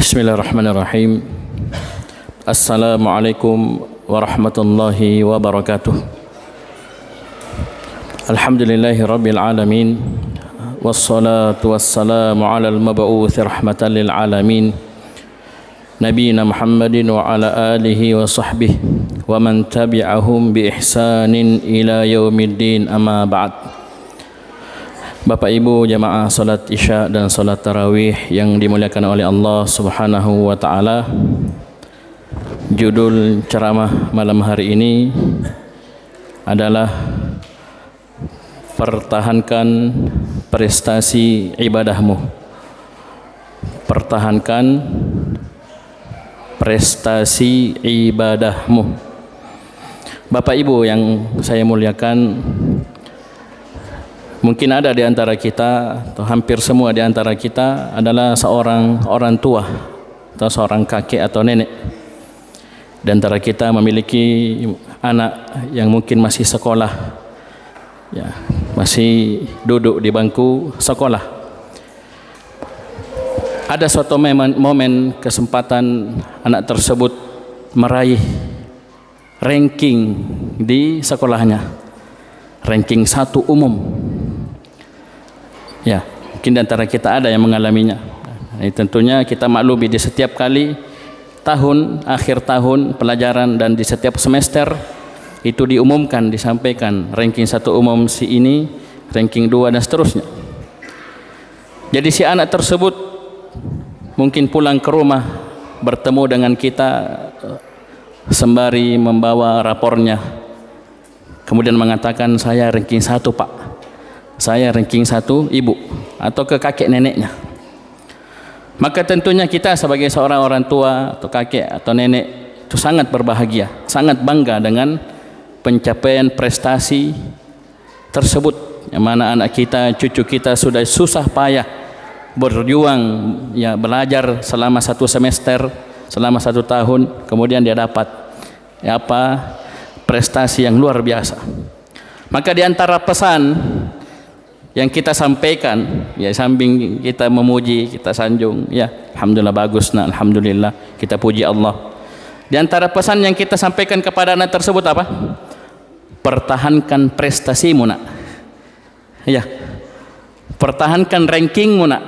Bismillahirrahmanirrahim. Assalamualaikum warahmatullahi wabarakatuh. Alhamdulillahi rabbil alamin. Wassalatu wassalamu ala al-mab'uuthi rahmatan lil alamin. Nabiyina Muhammadin wa ala alihi wa sahbihi wa man tabi'ahum bi ihsanin ila yaumiddin, amma ba'd. Bapak Ibu jamaah salat Isya dan salat tarawih yang dimuliakan oleh Allah Subhanahu wa taala. Judul ceramah malam hari ini adalah pertahankan prestasi ibadahmu. Pertahankan prestasi ibadahmu. Bapak Ibu yang saya muliakan, mungkin ada di antara kita atau hampir semua di antara kita adalah seorang orang tua atau seorang kakek atau nenek. Di antara kita memiliki anak yang mungkin masih sekolah, ya, masih duduk di bangku sekolah. Ada suatu momen kesempatan anak tersebut meraih ranking di sekolahnya, ranking 1 umum. Ya, mungkin di antara kita ada yang mengalaminya. Ini tentunya kita maklumi di setiap kali akhir tahun pelajaran dan di setiap semester itu diumumkan, disampaikan ranking 1 umum si ini, ranking 2 dan seterusnya. Jadi si anak tersebut mungkin pulang ke rumah bertemu dengan kita sembari membawa rapornya, kemudian mengatakan, saya ranking 1 Pak, saya ranking 1 Ibu, atau ke kakek neneknya. Maka tentunya kita sebagai seorang orang tua atau kakek atau nenek itu sangat berbahagia, sangat bangga dengan pencapaian prestasi tersebut, yang mana anak kita, cucu kita sudah susah payah berjuang, ya, belajar selama 1 semester, selama 1 tahun, kemudian dia dapat prestasi yang luar biasa. Maka di antara pesan yang kita sampaikan, ya, samping kita memuji, kita sanjung, ya, alhamdulillah bagus, nah, alhamdulillah, kita puji Allah. Di antara pesan yang kita sampaikan kepada anak tersebut apa? Pertahankan prestasimu, nak. Ya, pertahankan rankingmu, nak.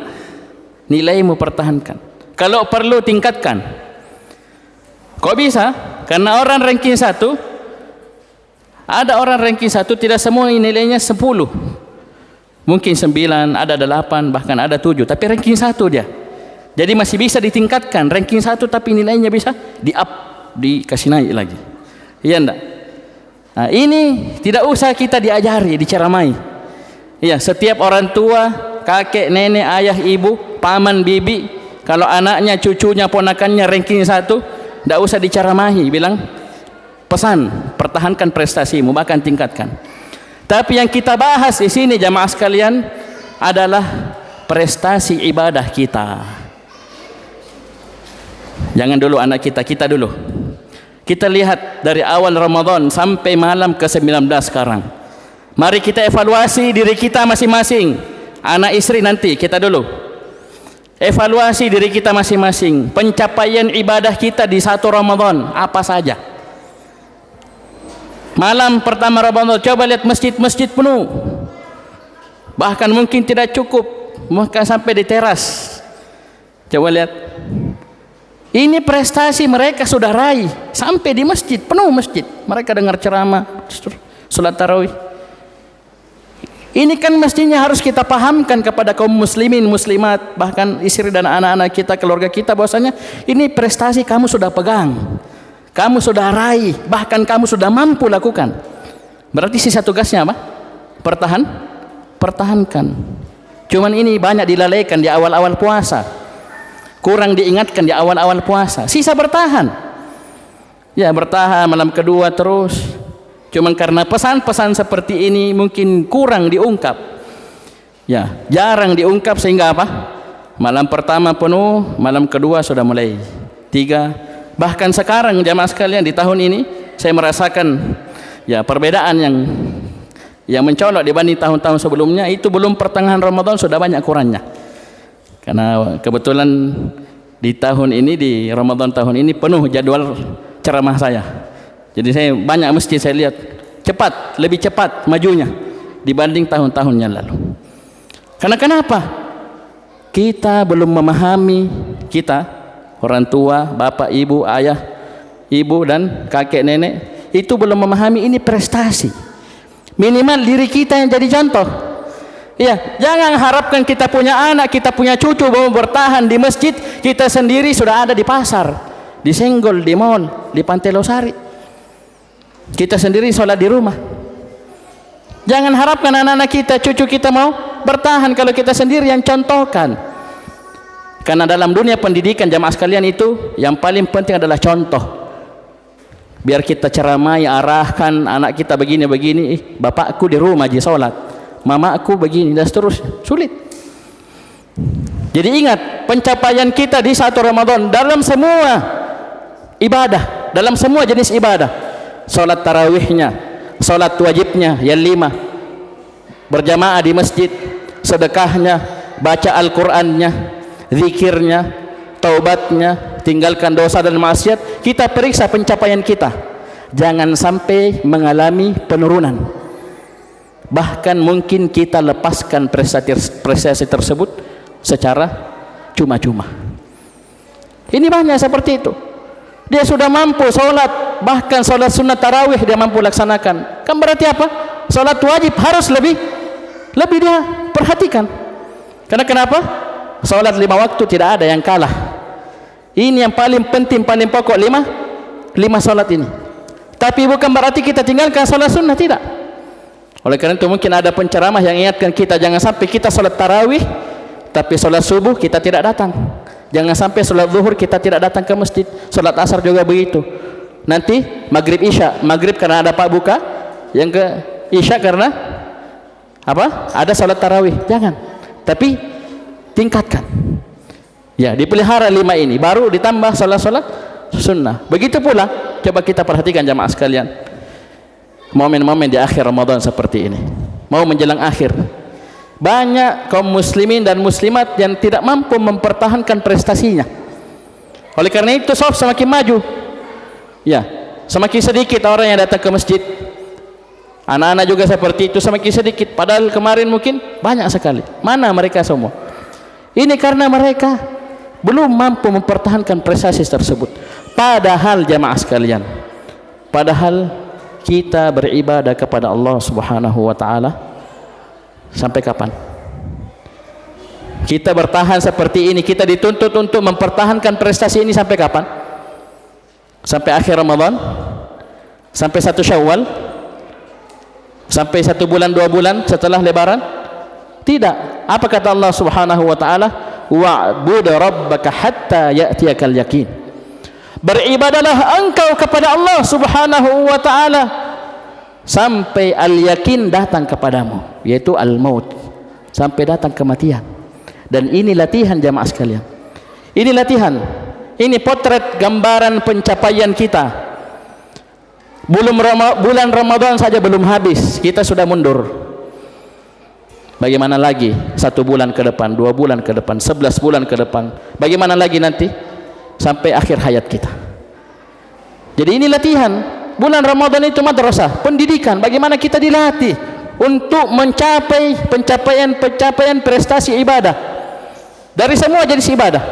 Nilaimu pertahankan. Kalau perlu tingkatkan. Kok bisa? Karena orang ranking 1, ada orang ranking 1 tidak semua nilainya 10. Mungkin 9, ada 8, bahkan ada 7, tapi ranking 1 dia. Jadi masih bisa ditingkatkan, ranking 1 tapi nilainya bisa di-up, dikasih naik lagi. Iya enggak? Nah, ini tidak usah kita diajari, diceramai. Iya, setiap orang tua, kakek, nenek, ayah, ibu, paman, bibi, kalau anaknya, cucunya, ponakannya ranking 1, tidak usah diceramahi, bilang pesan, pertahankan prestasimu, bahkan tingkatkan. Tapi yang kita bahas di sini jamaah sekalian adalah prestasi ibadah kita. Jangan dulu anak kita, kita dulu. Kita lihat dari awal Ramadan sampai malam ke-19 sekarang. Mari kita evaluasi diri kita masing-masing. Anak istri nanti, kita dulu. Evaluasi diri kita masing-masing. Pencapaian ibadah kita di 1 Ramadan apa saja? Malam pertama Ramadan, coba lihat masjid-masjid penuh. Bahkan mungkin tidak cukup, mungkin sampai di teras. Coba lihat. Ini prestasi mereka sudah raih. Sampai di masjid, penuh masjid. Mereka dengar ceramah, salat tarawih. Ini kan mestinya harus kita pahamkan kepada kaum muslimin, muslimat, bahkan istri dan anak-anak kita, keluarga kita, bahwasanya ini prestasi kamu sudah pegang, kamu sudah raih, bahkan kamu sudah mampu lakukan. Berarti sisa tugasnya apa? Pertahankan. Cuman ini banyak dilalaikan di awal-awal puasa, kurang diingatkan di awal-awal puasa. Sisa bertahan, ya, bertahan malam kedua terus. Cuman karena pesan-pesan seperti ini mungkin kurang diungkap, ya, jarang diungkap, sehingga apa? Malam pertama penuh, malam kedua sudah mulai 3. Bahkan sekarang jamaah sekalian di tahun ini saya merasakan, ya, perbedaan yang mencolok dibanding tahun-tahun sebelumnya. Itu belum pertengahan Ramadan sudah banyak kurangnya. Karena kebetulan Di tahun ini, di Ramadan tahun ini penuh jadwal ceramah saya. Jadi saya banyak masjid saya lihat cepat, lebih cepat majunya dibanding tahun-tahun yang lalu. Karena kenapa? Kita belum memahami, kita orang tua, bapak, ibu, ayah, ibu dan kakek nenek itu belum memahami ini prestasi. Minimal diri kita yang jadi contoh. Ya, jangan harapkan kita punya anak, kita punya cucu mau bertahan di masjid, kita sendiri sudah ada di pasar, di Senggol, di mall, di Pantai Losari. Kita sendiri sholat di rumah. Jangan harapkan anak-anak kita, cucu kita mau bertahan kalau kita sendiri yang contohkan. Karena dalam dunia pendidikan jamaah sekalian itu yang paling penting adalah contoh. Biar kita ceramai, arahkan anak kita begini-begini, bapakku di rumah aja sholat, mamaku begini dan seterusnya. Sulit. Jadi ingat, pencapaian kita di satu Ramadan dalam semua ibadah, dalam semua jenis ibadah, sholat tarawihnya, sholat wajibnya yang 5, berjamaah di masjid, sedekahnya, baca Al-Qur'annya, zikirnya, taubatnya, tinggalkan dosa dan maksiat, kita periksa pencapaian kita. Jangan sampai mengalami penurunan. Bahkan mungkin kita lepaskan prestasi tersebut secara cuma-cuma. Ini banyak seperti itu. Dia sudah mampu sholat, bahkan sholat sunnah tarawih dia mampu laksanakan. Kan berarti apa? Sholat wajib harus lebih dia perhatikan. Karena kenapa? Sholat 5 waktu tidak ada yang kalah. Ini yang paling penting, paling pokok, 5 sholat ini. Tapi bukan berarti kita tinggalkan sholat sunnah, tidak. Oleh karena itu mungkin ada penceramah yang ingatkan kita jangan sampai kita sholat tarawih tapi sholat subuh kita tidak datang. Jangan sampai sholat zuhur kita tidak datang ke masjid. Sholat asar juga begitu. Nanti maghrib isya, maghrib karena ada pak buka, yang ke isya karena apa? Ada sholat tarawih. Jangan. Tapi tingkatkan. Ya, dipelihara 5 ini, baru ditambah sholat sunnah. Begitu pula, coba kita perhatikan jamaah sekalian, momen-momen di akhir Ramadan seperti ini, mau menjelang akhir, banyak kaum muslimin dan muslimat yang tidak mampu mempertahankan prestasinya. Oleh karena itu soft semakin maju. Ya, semakin sedikit orang yang datang ke masjid. Anak-anak juga seperti itu, semakin sedikit. Padahal kemarin mungkin banyak sekali. Mana mereka semua? Ini karena mereka belum mampu mempertahankan prestasi tersebut. Padahal jamaah sekalian, padahal kita beribadah kepada Allah Subhanahu wa taala sampai kapan? Kita bertahan seperti ini, kita dituntut untuk mempertahankan prestasi ini sampai kapan? Sampai akhir Ramadan? Sampai 1 Syawal? Sampai 1 bulan 2 bulan setelah lebaran? Tidak. Apa kata Allah Subhanahu wa taala? Wa'bud rabbaka hatta ya'tiyakal yaqin. Beribadahlah engkau kepada Allah Subhanahu wa taala sampai al-yakin datang kepadamu, yaitu al-maut, sampai datang kematian. Dan ini latihan jamaah sekalian. Ini latihan. Ini potret gambaran pencapaian kita. Bulan Ramadan saja belum habis, kita sudah mundur. Bagaimana lagi 1 bulan ke depan, 2 bulan ke depan, 11 bulan ke depan? Bagaimana lagi nanti sampai akhir hayat kita? Jadi ini latihan. Bulan Ramadan itu madrasah, pendidikan. Bagaimana kita dilatih untuk mencapai pencapaian prestasi ibadah dari semua jenis ibadah,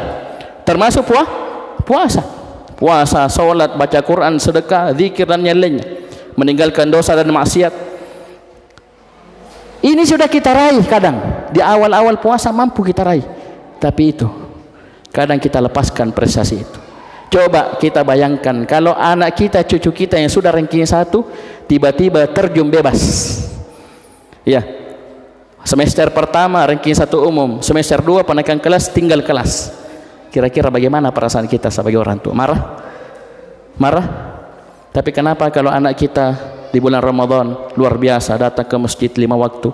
termasuk puasa, sholat, baca Quran, sedekah, zikir dan yang lainnya, meninggalkan dosa dan maksiat. Ini sudah kita raih. Kadang di awal-awal puasa mampu kita raih, tapi itu kadang kita lepaskan prestasi itu. Coba kita bayangkan kalau anak kita, cucu kita yang sudah ranking 1 tiba-tiba terjun bebas. Ya, semester pertama ranking 1 umum, semester 2 penaikan kelas, tinggal kelas. Kira-kira bagaimana perasaan kita sebagai orang tua? Marah? Tapi kenapa kalau anak kita di bulan Ramadan luar biasa, datang ke masjid 5 waktu,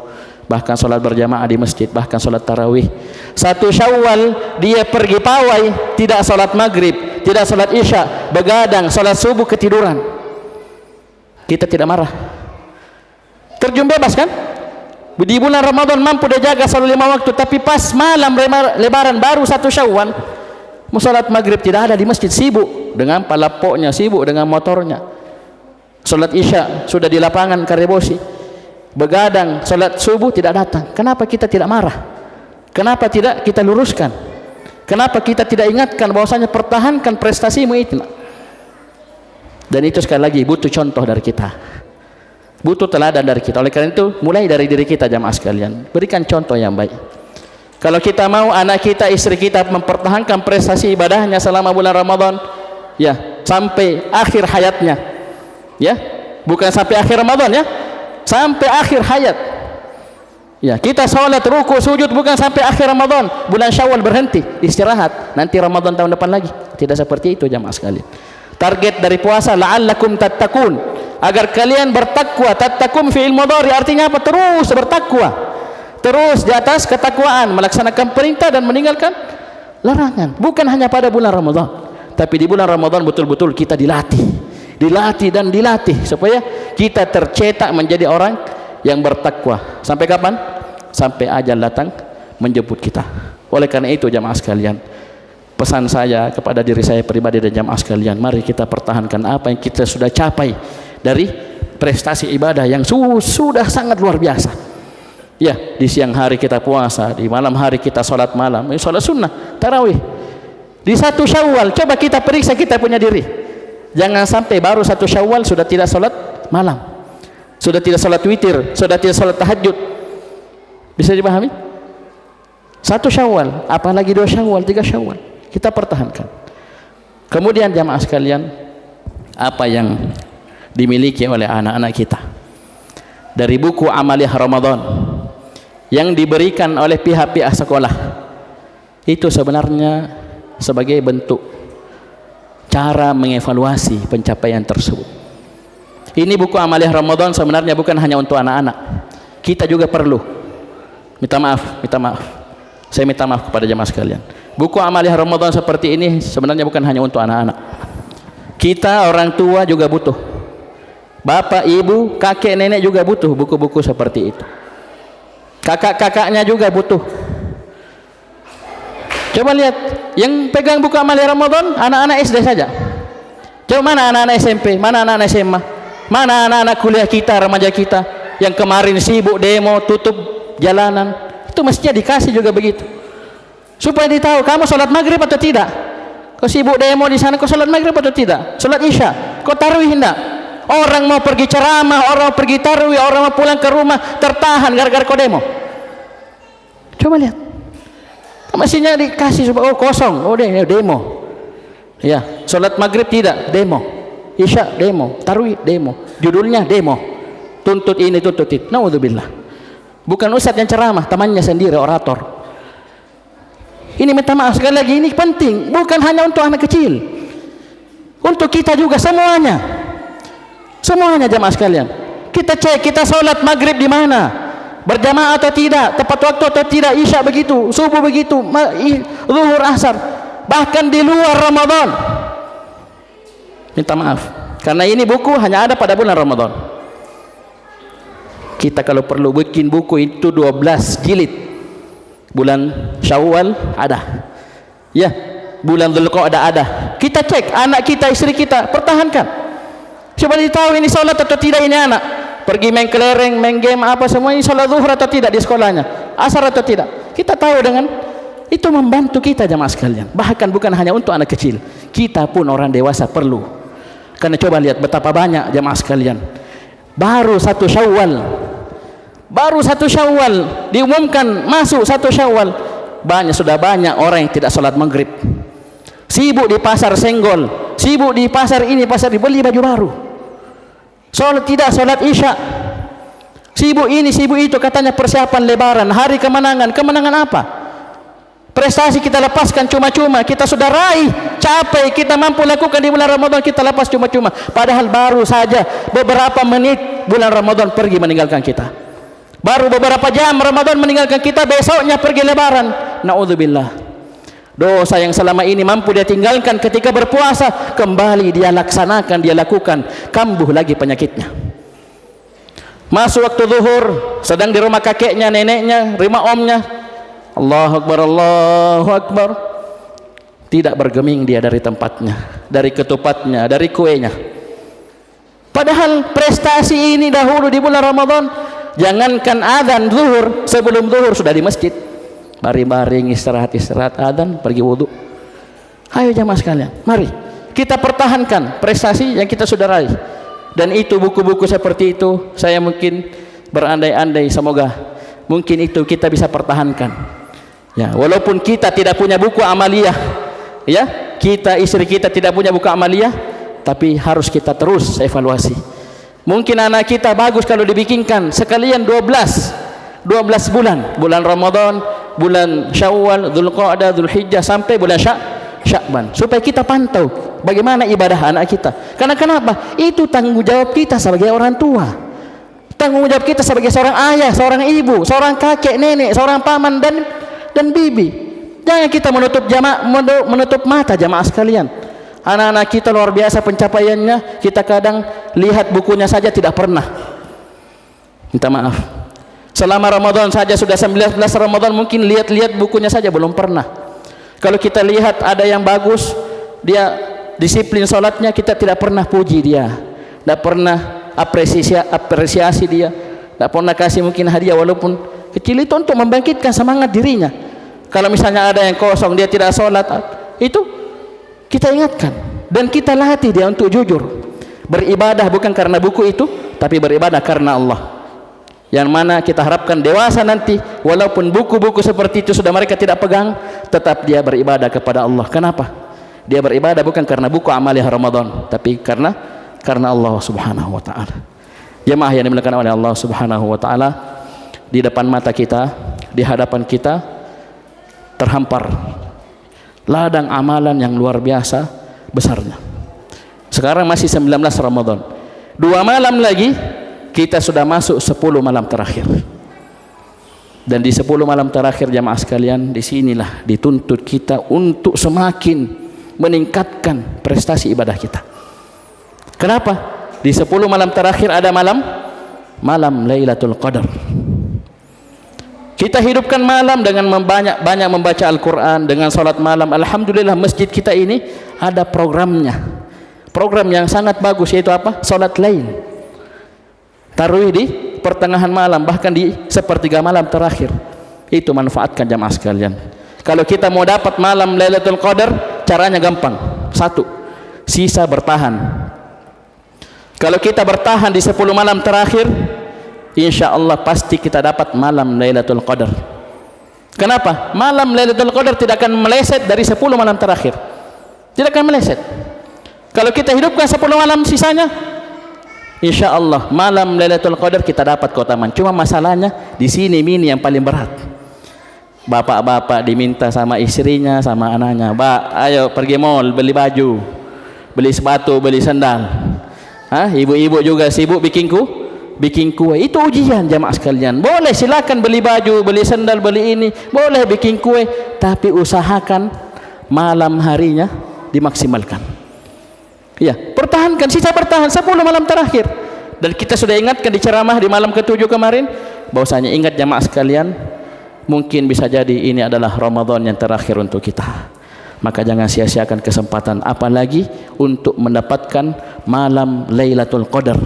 bahkan sholat berjamaah di masjid, bahkan sholat tarawih. 1 Syawal dia pergi pawai, tidak sholat maghrib, tidak sholat isya, begadang, sholat subuh, ketiduran. Kita tidak marah, terjun bebas kan? Di bulan Ramadan mampu dia jaga sholat 5 waktu, tapi pas malam lebaran baru 1 Syawal Mau salat maghrib tidak ada di masjid, sibuk dengan palapoknya, sibuk dengan motornya. Salat isya sudah di lapangan Karebosi, begadang. Salat subuh tidak datang. Kenapa kita tidak marah? Kenapa tidak kita luruskan? Kenapa kita tidak ingatkan bahwasanya pertahankan prestasimu itu? Dan itu sekali lagi butuh contoh dari kita, butuh teladan dari kita. Oleh karena itu mulai dari diri kita jamaah sekalian, berikan contoh yang baik. Kalau kita mau anak kita, istri kita mempertahankan prestasi ibadahnya selama bulan Ramadan, ya sampai akhir hayatnya, ya bukan sampai akhir Ramadan, ya sampai akhir hayat. Ya, kita sholat, ruku, sujud bukan sampai akhir Ramadan, bulan Syawal berhenti, istirahat, nanti Ramadan tahun depan lagi. Tidak seperti itu jamaah sekalian. Target dari puasa la'allakum tattaqun, agar kalian bertakwa. Tattaqum fi'il mudhari, artinya apa? Terus bertakwa, terus di atas ketakwaan, melaksanakan perintah dan meninggalkan larangan. Bukan hanya pada bulan Ramadan, tapi di bulan Ramadan betul-betul kita dilatih dan dilatih supaya kita tercetak menjadi orang yang bertakwa. Sampai kapan? Sampai ajal datang menjemput kita. Oleh karena itu jamaah sekalian, pesan saya kepada diri saya pribadi dan jamaah sekalian, mari kita pertahankan apa yang kita sudah capai dari prestasi ibadah yang sudah sangat luar biasa. Ya, di siang hari kita puasa, di malam hari kita sholat malam, sholat sunnah, tarawih. Di 1 Syawal, coba kita periksa kita punya diri. Jangan sampai baru 1 Syawal sudah tidak sholat malam, sudah tidak sholat witir, sudah tidak sholat tahajud. Bisa dipahami? 1 Syawal, apalagi 2 Syawal, 3 Syawal, kita pertahankan. Kemudian jamaah sekalian, apa yang dimiliki oleh anak-anak kita dari buku Amaliyah Ramadan yang diberikan oleh pihak-pihak sekolah, itu sebenarnya sebagai bentuk cara mengevaluasi pencapaian tersebut. Ini buku Amaliyah Ramadan sebenarnya bukan hanya untuk anak-anak, kita juga perlu minta maaf, saya minta maaf kepada jemaah sekalian. Buku Amaliyah Ramadan seperti ini sebenarnya bukan hanya untuk anak-anak, kita orang tua juga butuh, bapak, ibu, kakek, nenek juga butuh buku-buku seperti itu. Kakak-kakaknya juga butuh. Coba lihat, yang pegang buku Amaliyah Ramadan anak-anak SD saja. Coba mana anak-anak SMP, mana anak-anak SMA, mana anak-anak kuliah kita, remaja kita yang kemarin sibuk demo, tutup jalanan. Itu mestinya dikasih juga begitu, supaya ditahu kamu sholat maghrib atau tidak. Kau sibuk demo di sana, kau sholat maghrib atau tidak? Sholat isya, kau tarawih hendak? Orang mau pergi ceramah, orang mau pergi tarawih, orang mau pulang ke rumah tertahan gara-gara kau demo. Coba lihat, mestinya dikasih supaya oh kosong, oh demo. Ya, sholat maghrib tidak, demo. Isya demo, tarawih demo, judulnya demo, tuntut ini tuntut itu. Naudzubillah. Bukan ustadz yang ceramah, temannya sendiri orator. Ini minta maaf sekali lagi, ini penting, bukan hanya untuk anak kecil, untuk kita juga semuanya jamaah sekalian. Kita cek, kita sholat maghrib di mana, berjamaah atau tidak, tepat waktu atau tidak, isya begitu, subuh begitu, zuhur, asar, bahkan di luar Ramadan. Minta maaf, karena ini buku hanya ada pada bulan Ramadan. Kita kalau perlu bikin buku itu 12 jilid. Bulan Syawal ada, ya bulan Dzulqa'dah ada. Kita cek anak kita, istri kita, pertahankan. Coba ditahu ini sholat atau tidak ini anak. Pergi main kelereng, main game apa semua, ini sholat zuhur atau tidak di sekolahnya, asar atau tidak. Kita tahu dengan itu, membantu kita jamaah sekalian. Bahkan bukan hanya untuk anak kecil, kita pun orang dewasa perlu. Karena coba lihat betapa banyak jamaah sekalian, baru 1 Syawal diumumkan masuk 1 Syawal, sudah banyak orang yang tidak sholat maghrib, sibuk di pasar senggol, sibuk di pasar ini pasar dibeli baju baru, tidak sholat isya, sibuk ini sibuk itu, katanya persiapan lebaran, hari kemenangan apa? Prestasi kita lepaskan cuma-cuma, kita sudah raih, capai, kita mampu lakukan di bulan Ramadan, kita lepas cuma-cuma, padahal baru saja beberapa menit bulan Ramadan pergi meninggalkan kita, baru beberapa jam Ramadan meninggalkan kita, besoknya pergi lebaran. Naudzubillah, dosa yang selama ini mampu dia tinggalkan ketika berpuasa, kembali dia laksanakan, dia lakukan, kambuh lagi penyakitnya. Masuk waktu zuhur, sedang di rumah kakeknya, neneknya, rumah omnya, Allahu Akbar, Allahu Akbar, tidak bergeming dia dari tempatnya, dari ketupatnya, dari kuenya. Padahal prestasi ini dahulu di bulan Ramadan, jangankan adzan zuhur, sebelum zuhur sudah di masjid, baring-baring, istirahat, adzan, pergi wudhu. Ayo jamaah sekalian, mari kita pertahankan prestasi yang kita sudah raih. Dan itu buku-buku seperti itu, saya mungkin berandai-andai, semoga mungkin itu kita bisa pertahankan. Ya, walaupun kita tidak punya buku amaliyah, ya, kita, istri kita tidak punya buku amaliyah, tapi harus kita terus evaluasi. Mungkin anak kita bagus kalau dibikinkan sekalian 12 bulan Ramadan, bulan Syawal, Dzulqa'dah, Dzulhijjah sampai bulan Sya'ban, supaya kita pantau bagaimana ibadah anak kita. Karena kenapa? Itu tanggung jawab kita sebagai orang tua, tanggung jawab kita sebagai seorang ayah, seorang ibu, seorang kakek, nenek, seorang paman dan bibi. Jangan kita menutup mata jamaah sekalian. Anak-anak kita luar biasa pencapaiannya, kita kadang lihat bukunya saja tidak pernah. Minta maaf, selama Ramadan saja sudah 19 Ramadan, mungkin lihat-lihat bukunya saja belum pernah. Kalau kita lihat ada yang bagus, dia disiplin sholatnya, kita tidak pernah puji dia, tidak pernah apresiasi dia, tidak pernah kasih mungkin hadiah walaupun kecil, itu untuk membangkitkan semangat dirinya. Kalau misalnya ada yang kosong, dia tidak sholat, itu kita ingatkan dan kita latih dia untuk jujur beribadah, bukan karena buku itu, tapi beribadah karena Allah. Yang mana kita harapkan dewasa nanti, walaupun buku-buku seperti itu sudah mereka tidak pegang, tetap dia beribadah kepada Allah. Kenapa? Dia beribadah bukan karena buku amaliyah Ramadan, tapi karena Allah subhanahu wa ta'ala. Jemaah yang dimuliakan oleh Allah subhanahu wa ta'ala, di depan mata kita, di hadapan kita terhampar ladang amalan yang luar biasa besarnya. Sekarang masih 19 Ramadan, 2 malam lagi kita sudah masuk 10 malam terakhir. Dan di 10 malam terakhir jamaah sekalian, disinilah dituntut kita untuk semakin meningkatkan prestasi ibadah kita. Kenapa? Di 10 malam terakhir ada malam Lailatul Qadar. Kita hidupkan malam dengan banyak membaca Al-Quran, dengan salat malam. Alhamdulillah masjid kita ini ada programnya, program yang sangat bagus, yaitu apa? Salat lain, tarawih di pertengahan malam, bahkan di sepertiga malam terakhir. Itu manfaatkan jamaah sekalian. Kalau kita mau dapat malam Lailatul Qadar, caranya gampang. 1, sisa bertahan. Kalau kita bertahan di 10 malam terakhir, insya Allah pasti kita dapat malam Lailatul Qadar. Kenapa? Malam Lailatul Qadar tidak akan meleset dari 10 malam terakhir, tidak akan meleset. Kalau kita hidupkan 10 malam sisanya, insya Allah malam Lailatul Qadar kita dapat keutamaan. Cuma masalahnya di sini ini yang paling berat. Bapak-bapak diminta sama istrinya, sama anaknya, "Mbak, ayo pergi mall beli baju, beli sepatu, beli sandal." Ibu-ibu juga sibuk bikin kue. Itu ujian jamaah sekalian. Boleh silakan beli baju, beli sandal, beli ini, boleh bikin kue, tapi usahakan malam harinya dimaksimalkan. Ya, pertahankan, sisa bertahan 10 malam terakhir. Dan kita sudah ingatkan di ceramah di malam ke-7 kemarin, bahwasanya ingat jamaah sekalian, mungkin bisa jadi ini adalah Ramadan yang terakhir untuk kita. Maka jangan sia-siakan kesempatan, apalagi untuk mendapatkan malam Lailatul Qadar.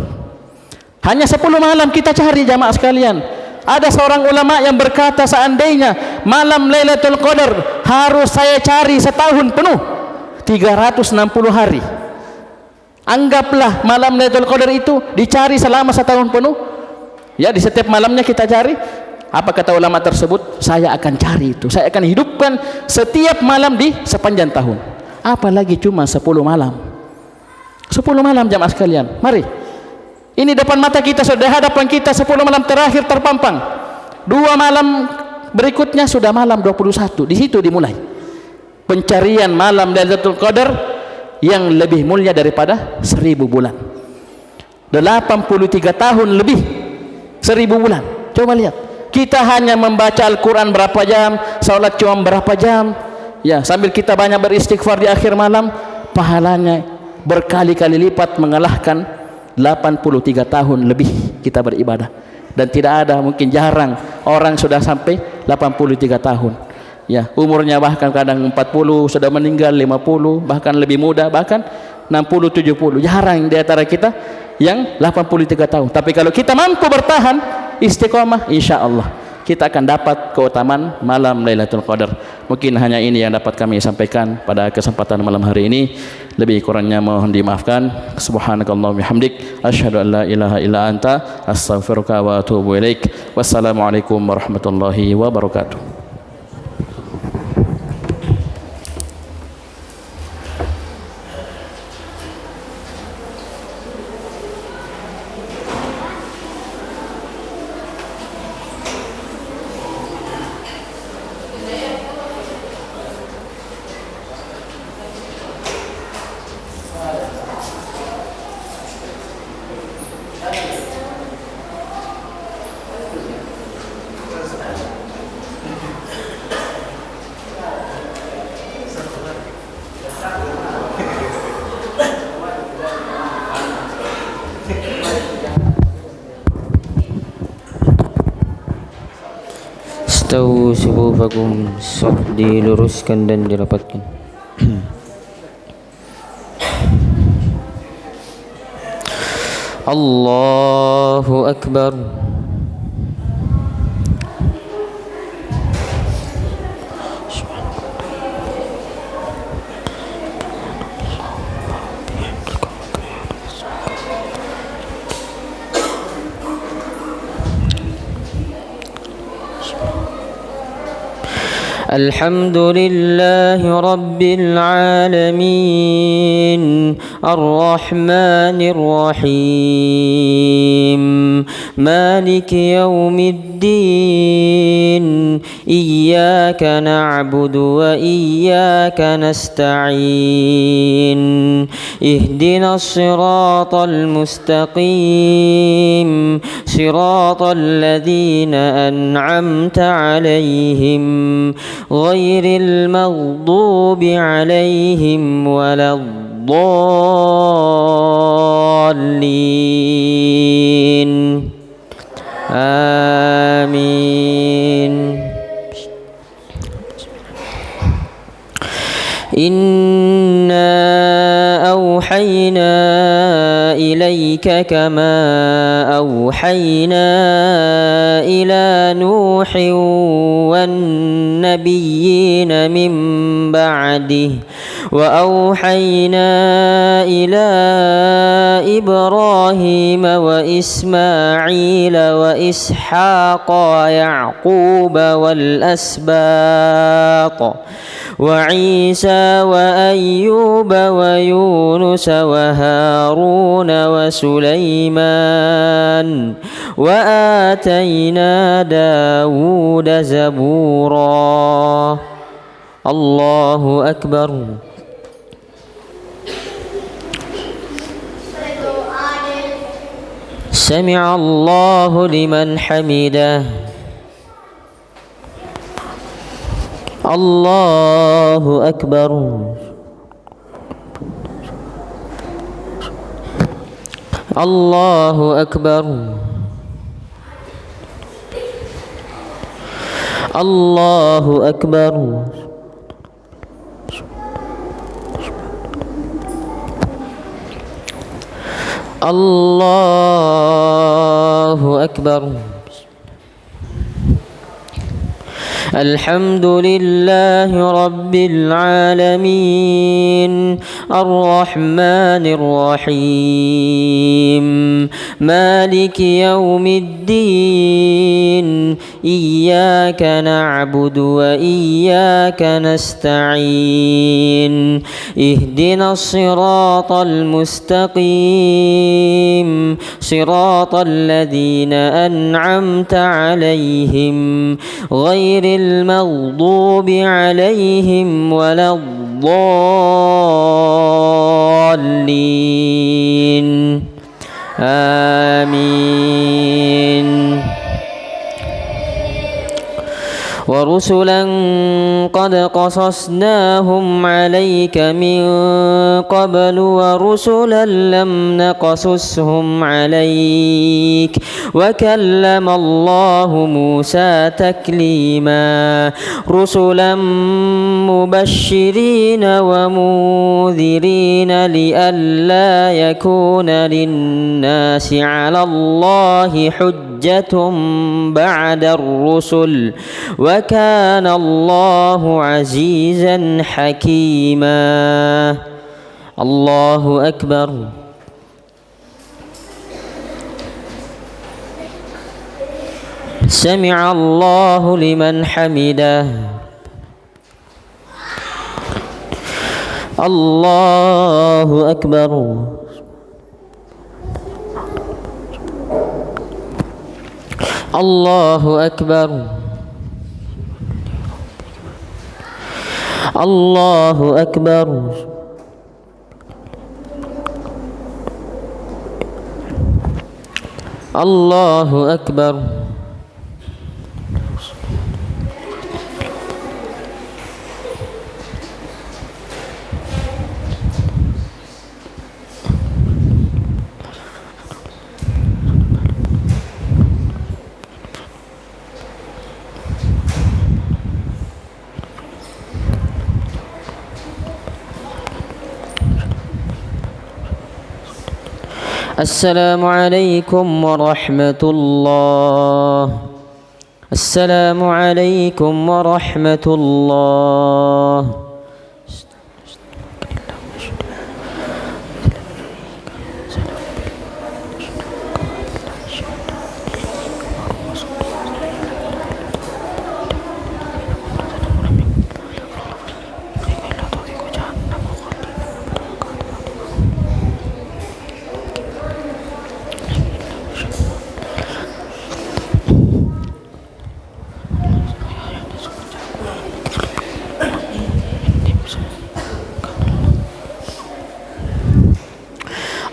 Hanya 10 malam kita cari jamaah sekalian. Ada seorang ulama yang berkata, seandainya malam Lailatul Qadar harus saya cari setahun penuh, 360 hari. Anggaplah malam Lailatul Qadar itu dicari selama setahun penuh. Ya, di setiap malamnya kita cari. Apa kata ulama tersebut? Saya akan cari itu, saya akan hidupkan setiap malam di sepanjang tahun. Apalagi cuma 10 malam. 10 malam jamaah sekalian. Mari, ini depan mata kita, sudah hadapan kita 10 malam terakhir terpampang. 2 malam berikutnya sudah malam 21. Di situ dimulai pencarian malam Lailatul Qadar yang lebih mulia daripada 1000 bulan. 83 tahun lebih 1000 bulan. Coba lihat, kita hanya membaca Al-Quran berapa jam, salat cuma berapa jam, ya, sambil kita banyak beristighfar di akhir malam, pahalanya berkali-kali lipat mengalahkan 83 tahun lebih kita beribadah. Dan tidak ada, mungkin jarang orang sudah sampai 83 tahun. Ya, umurnya bahkan kadang 40 sudah meninggal, 50 bahkan lebih muda, bahkan 60 70. Jarang di antara kita yang 83 tahun. Tapi kalau kita mampu bertahan istiqomah, insyaallah kita akan dapat keutamaan malam Lailatul Qadar. Mungkin hanya ini yang dapat kami sampaikan pada kesempatan malam hari ini. Lebih kurangnya mohon dimaafkan. Subhanakallahumma bihamdik asyhadu an la ilaha illa anta astaghfiruka wa atubu ilaik. Wassalamualaikum warahmatullahi wabarakatuh. Tahu subufakum, saf diluruskan dan dirapatkan. Allahu Akbar. الحمد لله رب العالمين الرحمن الرحيم مالك يوم الدين إياك نعبد وإياك نستعين اهدنا الصراط المستقيم صراط الذين أنعمت عليهم غير المغضوب عليهم ولا الضالين آمين. إنا أوحينا إليك كما أوحينا إلى نوح والنبيين من بعده وأوحينا إلى إبراهيم وإسماعيل وإسحاق ويعقوب والأسباط وعيسى وأيوب ويونس وهارون وسليمان وآتينا داود زبورا. الله أكبر. سمع الله لمن حمده. الله أكبر. الله أكبر. الله أكبر. الله أكبر. الحمد لله رب العالمين الرحمن الرحيم مالك يوم الدين إياك نعبد وإياك نستعين اهدنا الصراط المستقيم صراط الذين أنعمت عليهم غير المغضوب عليهم ولا الضالين آمين. ورسلا قد قصصناهم عليك من قبل ورسلا لم نقصصهم عليك وكلم الله موسى تكليما رسلا مبشرين ومنذرين لئلا يكون للناس على الله حجة بعد الرسل وكان الله عزيزا حكيما الله أكبر سمع الله لمن حمده الله أكبر الله أكبر الله أكبر الله أكبر السلام عليكم ورحمة الله السلام عليكم ورحمة الله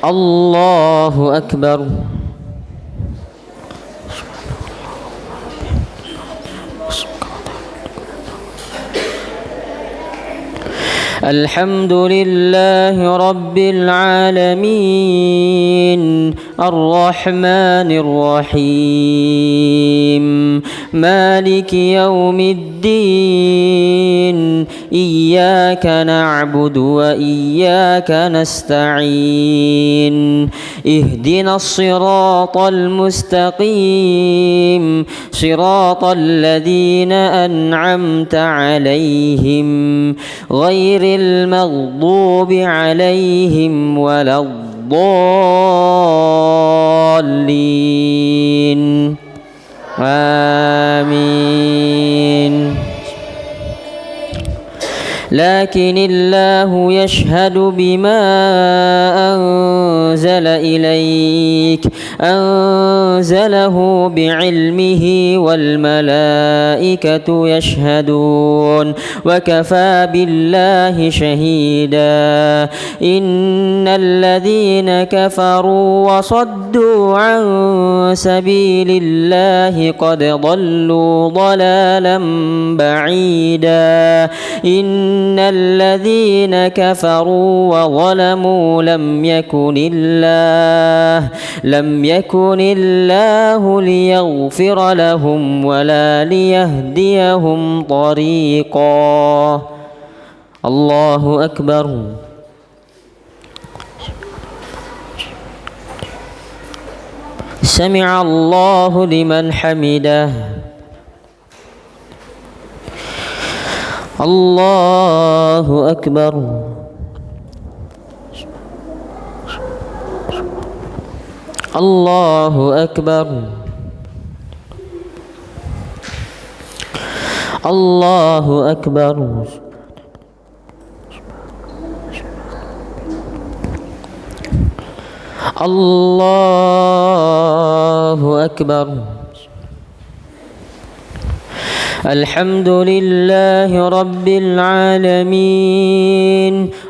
الله أكبر الحمد لله رب العالمين الرحمن الرحيم مالك يوم الدين إياك نعبد وإياك نستعين اهدنا الصراط المستقيم صراط الذين أنعمت عليهم غير المغضوب عليهم ولا الضالين آمين لكن الله يشهد بما أنزل إليك أنزله بعلمه والملائكة يشهدون وكفى بالله شهيدا إن الذين كفروا وصدوا عن سبيل الله قد ضلوا ضلالا بعيدا إن الذين كفروا وظلموا لم يكن الله ليغفر لهم ولا ليهديهم طريقا الله أكبر سمع الله لمن حمده الله أكبر الله أكبر الله أكبر الله أكبر الحمد لله رب العالمين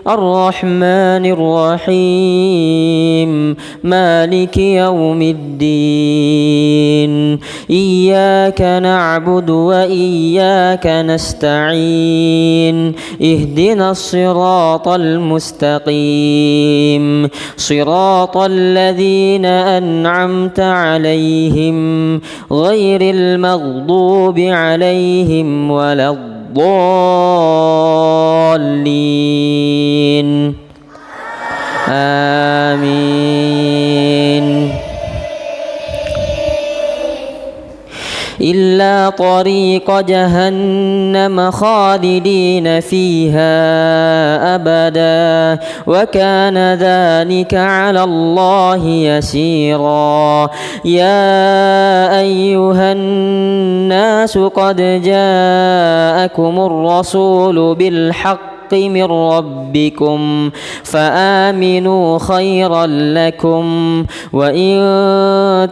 الرحمن الرحيم مالك يوم الدين إياك نعبد وإياك نستعين اهدنا الصراط المستقيم صراط الذين أنعمت عليهم غير المغضوب عليهم ولا الضالين آمين إلا طريق جهنم خالدين فيها أبدا وكان ذلك على الله يسيرا يا أيها الناس قد جاءكم الرسول بالحق من ربكم فآمنوا خيرا لكم وإن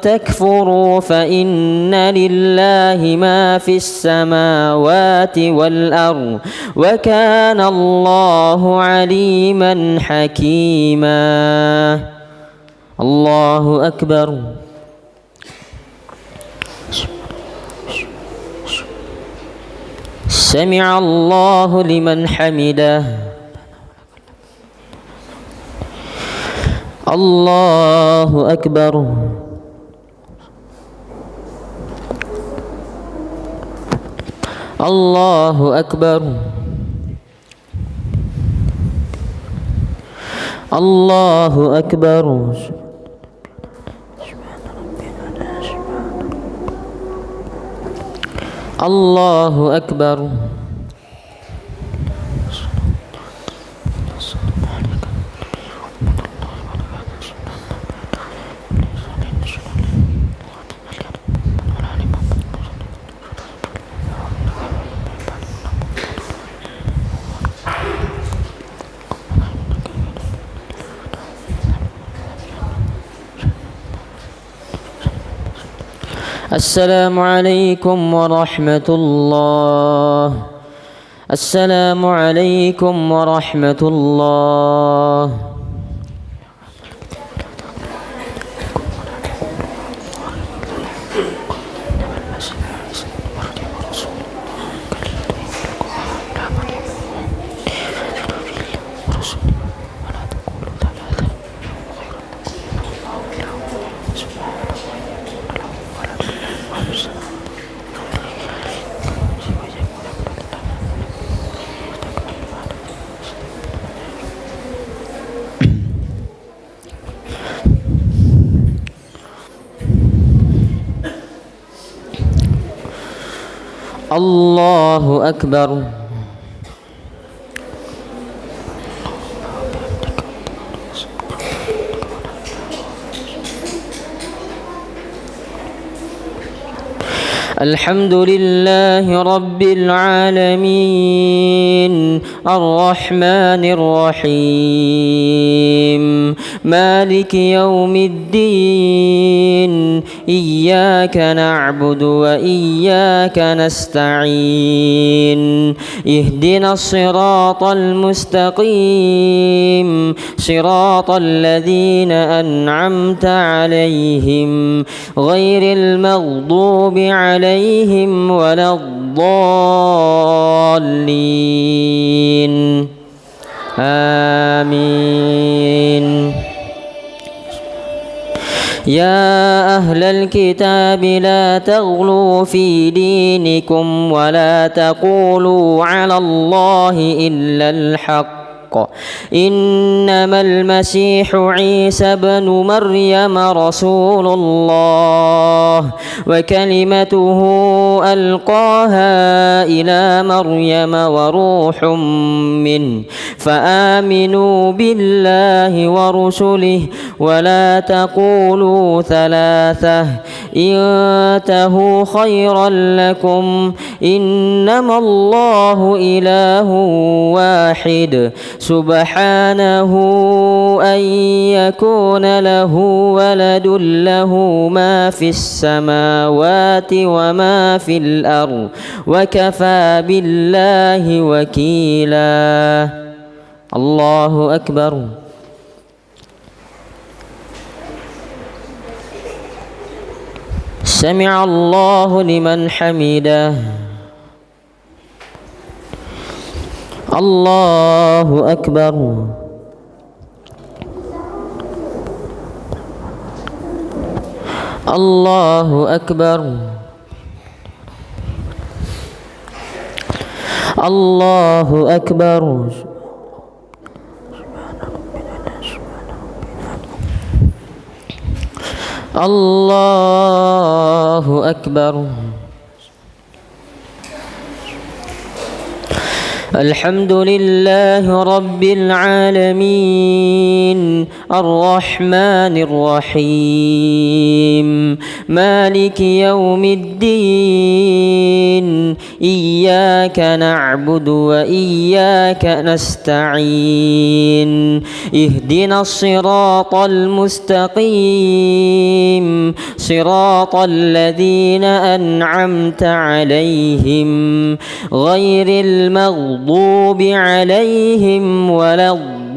تكفروا فإن لله ما في السماوات والأرض وكان الله عليما حكيما الله أكبر سمع الله لمن حمده الله أكبر الله أكبر الله أكبر الله أكبر السلام عليكم ورحمة الله السلام عليكم ورحمة الله الله أكبر الحمد لله رب العالمين الرحمن الرحيم مالك يوم الدين إياك نعبد وإياك نستعين اهدنا الصراط المستقيم صراط الذين أنعمت عليهم غير المغضوب عليهم ولا الضالين آمين يا أهل الكتاب لا تغلوا في دينكم ولا تقولوا على الله إلا الحق إنما المسيح عيسى بن مريم رسول الله وكلمته ألقاها إلى مريم وروح منه فآمنوا بالله ورسله ولا تقولوا ثلاثة انتهوا خيرا لكم إنما الله إله واحد سبحانه أن يكون له ولد له ما في السماوات وما في الأرض وكفى بالله وكيلا الله أكبر سمع الله لمن حمده الله أكبر الله أكبر الله أكبر الله أكبر الحمد لله رب العالمين الرحمن الرحيم مالك يوم الدين إياك نعبد وإياك نستعين اهدنا الصراط المستقيم صراط الذين أنعمت عليهم غير المغضوب عليهم ولا الضالين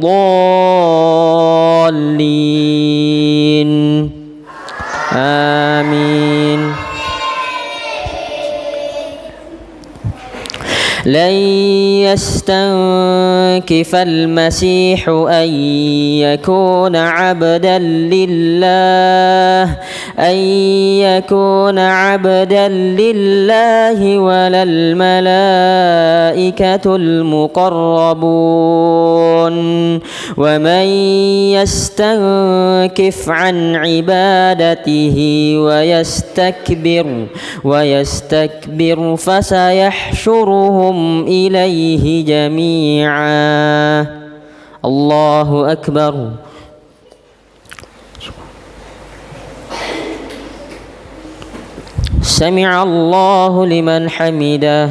آمين لن يستنكف المسيح أن يكون عبدا لله ولا الملائكة المقربون ومن يستنكف عن عبادته ويستكبر فسيحشرهم إليه جميعا الله أكبر سمع الله لمن حمده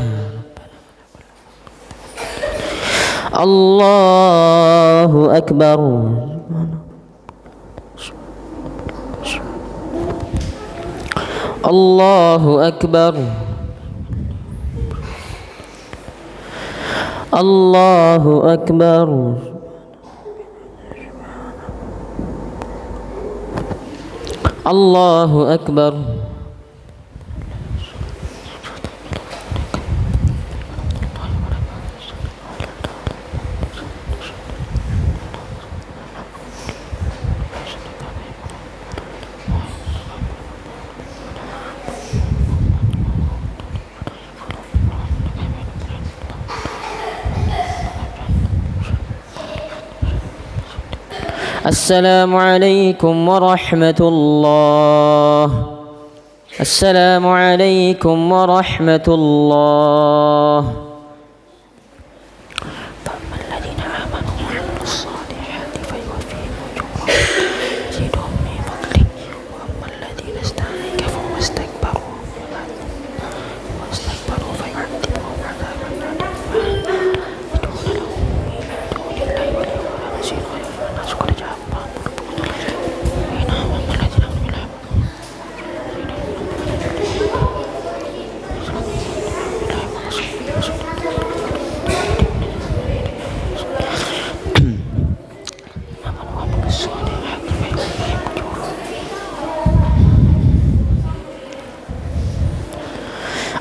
الله أكبر الله أكبر الله أكبر الله أكبر السلام عليكم ورحمة الله السلام عليكم ورحمة الله فأما الذين آمنوا وعملوا الصالحات فيوفيهم أجورهم يزيدهم من فضله وأما الذين استنكفوا واستكبروا فيعذبهم عذابا أليما يدعون له من دون الله وليا ولا نصيرا الناس قد جاءهم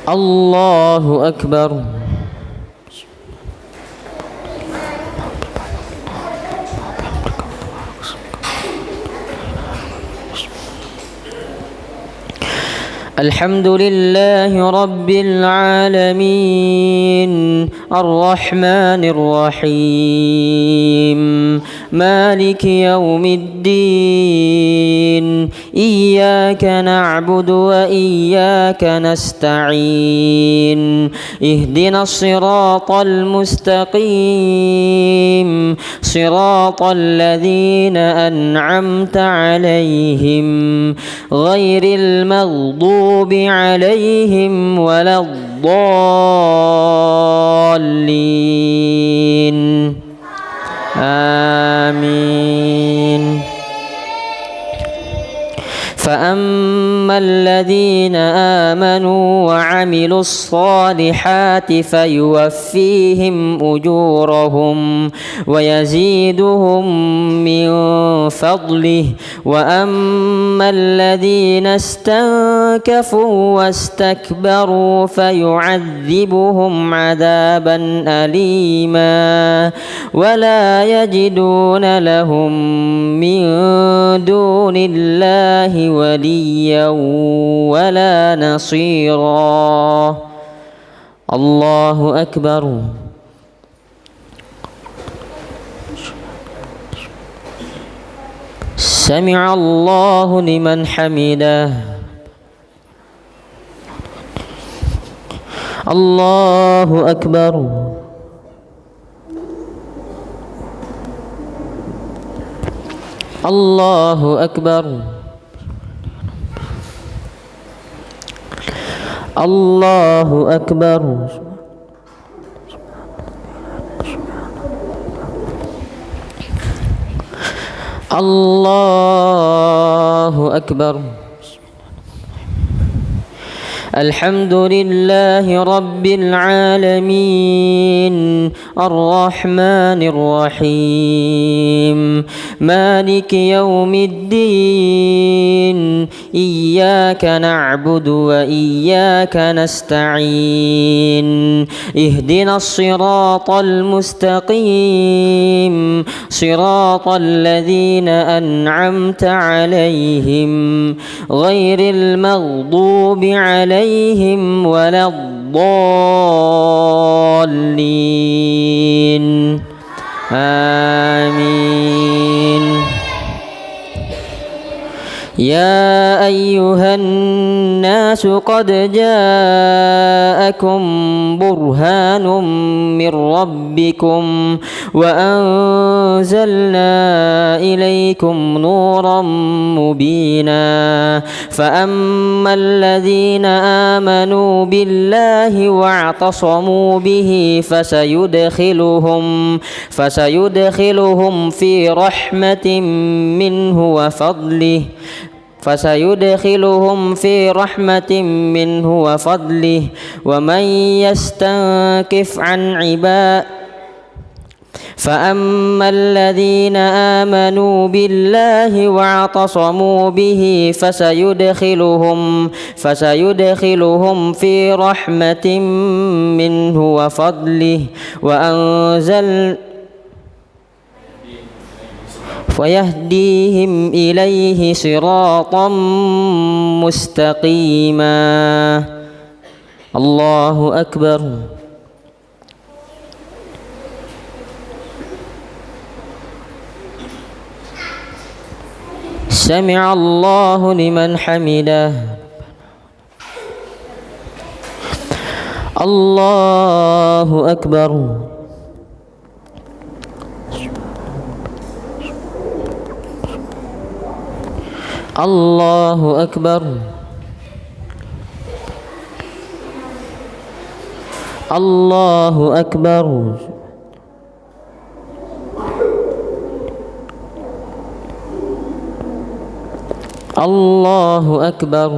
الله أكبر الحمد لله رب العالمين الرحمن الرحيم مالك يوم الدين إياك نعبد وإياك نستعين اهدنا الصراط المستقيم صراط الذين أنعمت عليهم غير المغضوب عليهم ولا الضالين آمين. فأما الذين آمنوا وعملوا الصالحات فيوفيهم أجورهم ويزيدهم من فضله وأما الذين استنكفوا واستكبروا فيعذبهم عذابا أليما ولا يجدون لهم من دون الله وليا ولا نصيرا. الله أكبر. سمع الله لمن حمده. الله أكبر. الله أكبر. الله أكبر. الله أكبر. الحمد لله رب العالمين الرحمن الرحيم مالك يوم الدين إياك نعبد وإياك نستعين اهدنا الصراط المستقيم صراط الذين أنعمت عليهم غير المغضوب عليهم ولا الضالين آمين. يا أيها الناس قد جاءكم برهان من ربكم وأنزلنا إليكم نورا مبينا فأما الذين آمنوا بالله واعتصموا به فسيدخلهم في رحمة منه وفضله ومن يستنكف عن عباده فأما الذين آمنوا بالله واعتصموا به فسيدخلهم في رحمة منه وفضله ويهديهم إليه صراطا مستقيما. الله أكبر. سمع الله لمن حمده. الله أكبر. الله أكبر. الله أكبر. الله أكبر.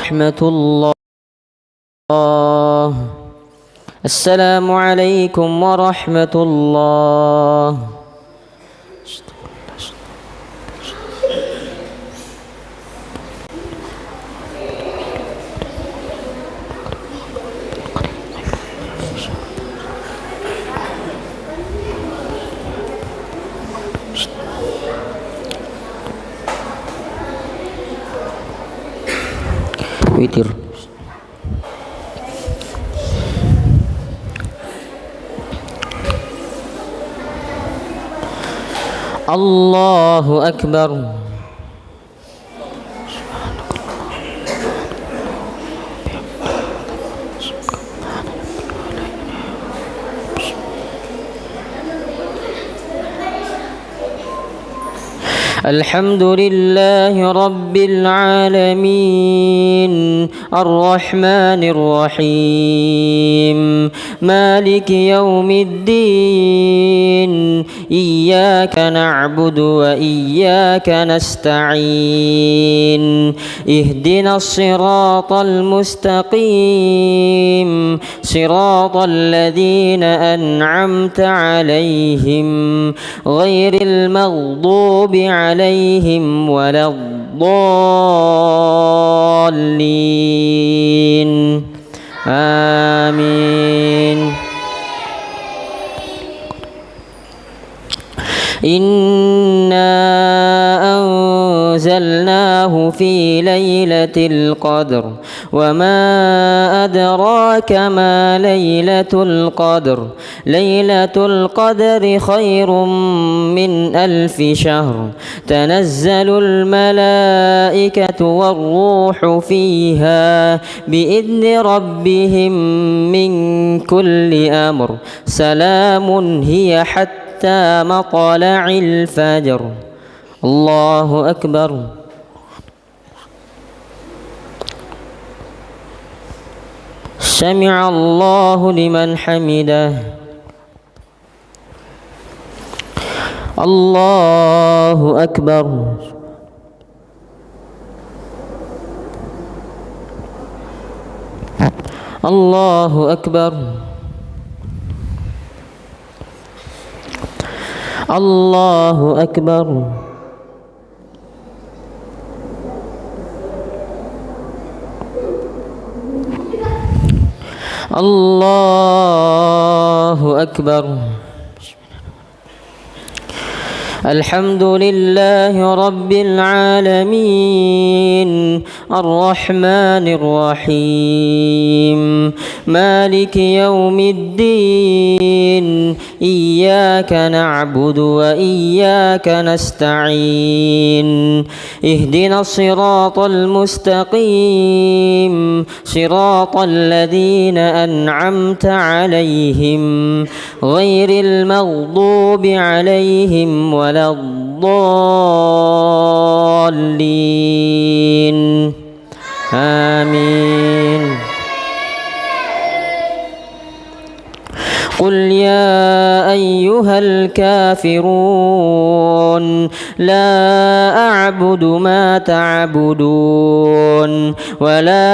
رحمة الله السلام عليكم ورحمة الله. witir. Allahu Akbar. الحمد لله رب العالمين الرحمن الرحيم مالك يوم الدين إياك نعبد وإياك نستعين اهدنا الصراط المستقيم صراط الذين أنعمت عليهم غير المغضوب عليهم ولا الضالين آمين. إنا أنزلناه في ليلة القدر وما أدراك ما ليلة القدر ليلة القدر خير من 1000 شهر تنزل الملائكة والروح فيها بإذن ربهم من كل أمر سلام هي حتى مطلع الفجر. الله أكبر. سمع الله لمن حمده. الله أكبر. الله أكبر. الله أكبر. الله أكبر. الحمد لله رب العالمين الرحمن الرحيم مالك يوم الدين إياك نعبد وإياك نستعين اهدنا الصراط المستقيم صراط الذين أنعمت عليهم غير المغضوب عليهم ولا الضالين آمين. قل يا أيها الكافرون لا أعبد ما تعبدون ولا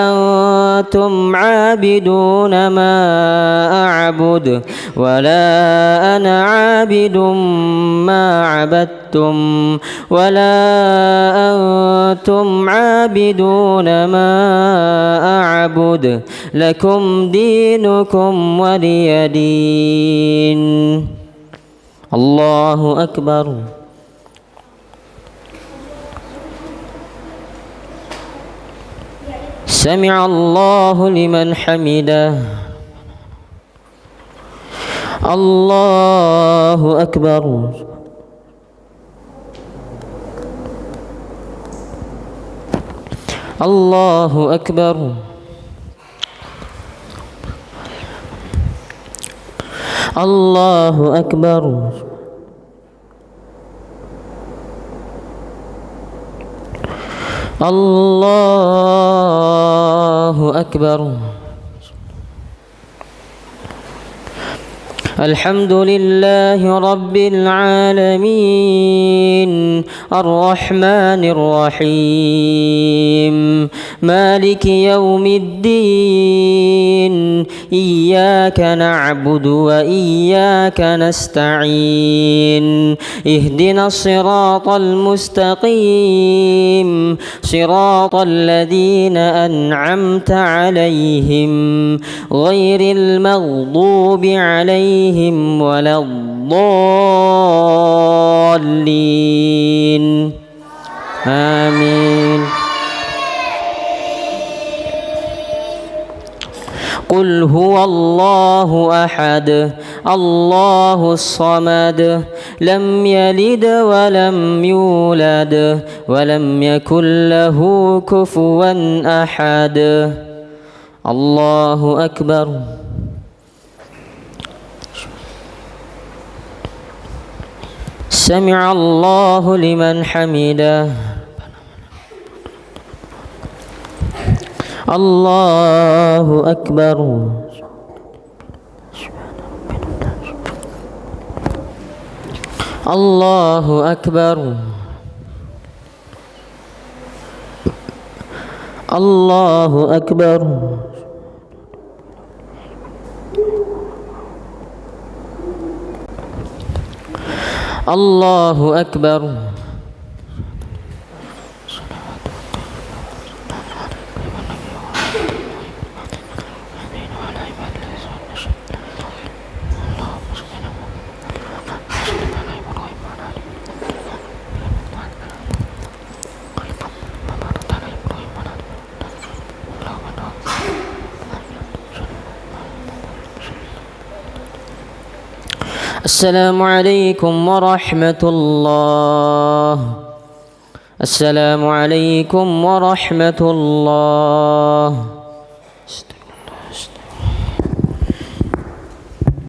أنتم عابدون ما أعبد ولا أنا عابد ما عبدتم ولا أنتم عابدون ما أعبد لكم دينكم ولي دين. الله أكبر. سمع الله لمن حمده. الله أكبر. الله أكبر. الله أكبر. الله أكبر. الحمد لله رب العالمين الرحمن الرحيم مالك يوم الدين إياك نعبد وإياك نستعين اهدنا الصراط المستقيم صراط الذين أنعمت عليهم غير المغضوب عليهم ولا الضالين آمين. قل هو الله أحد الله الصمد لم يلد ولم يولد ولم يكن له كفوا أحد. الله أكبر. سمع الله لمن حمده. الله أكبر. الله أكبر. الله أكبر. الله أكبر. السلام عليكم ورحمة الله. السلام عليكم ورحمة الله.